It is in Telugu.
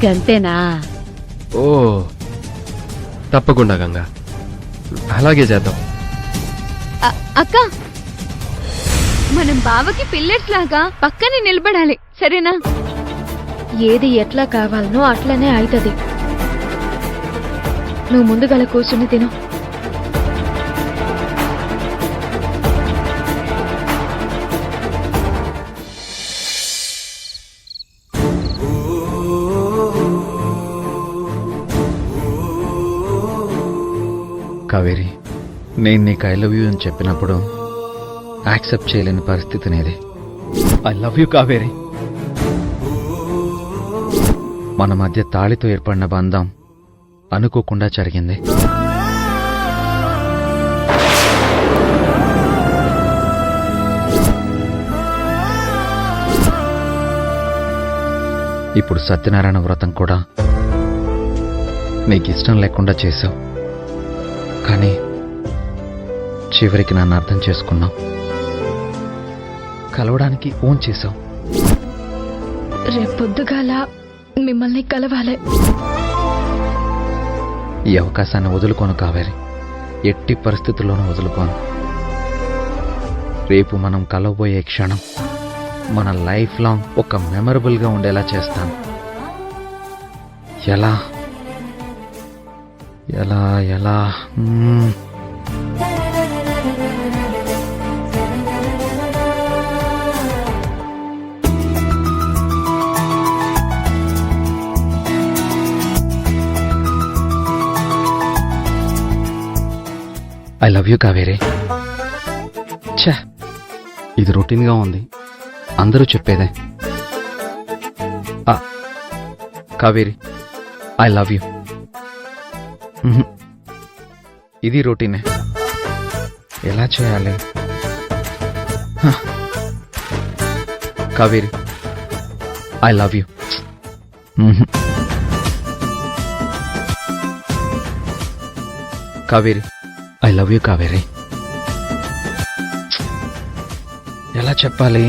గంతేనా? ఓ తప్పకుండా గంగా, అలాగే చేద్దాం. అక్క, మనం బావకి పిల్లర్స్ లాగా పక్కనే నిలబడాలి, సరేనా? ఏది ఎట్లా కావాలనో అట్లనే అవుతుంది. నువ్వు ముందుగల కూర్చుని తిను. కావేరి, నేను నీకు ఐ లవ్ యూ అని చెప్పినప్పుడు యాక్సెప్ట్ చేయలేని పరిస్థితి నేది. I love you Kaveri. మన మధ్య తాళితో ఏర్పడిన బంధం అనుకోకుండా జరిగింది. ఇప్పుడు సత్యనారాయణ వ్రతం కూడా నీకు ఇష్టం లేకుండా చేశావు, కానీ చివరికి నన్ను అర్థం చేసుకున్నావు. కలవడానికి ఫోన్ చేశావు. రేపొద్దుగాల మిమ్మల్ని కలవాలి. ఈ అవకాశాన్ని వదులుకోను కావేరి, ఎట్టి పరిస్థితుల్లోనూ వదులుకోను. రేపు మనం కలవబోయే క్షణం మన లైఫ్ లాంగ్ ఒక మెమరబుల్గా ఉండేలా చేస్తాను. ఎలా ఎలా ఎలా ఐ లవ్ యూ కావేరి. ఛా, ఇది రొటీన్గా ఉంది, అందరూ చెప్పేదే. Kaveri, I love you. ఇది రొటీనే, ఎలా చేయాలి? Kaveri, I love you. Kaveri, I love you Kaveri. ఎలా చెప్పాలి?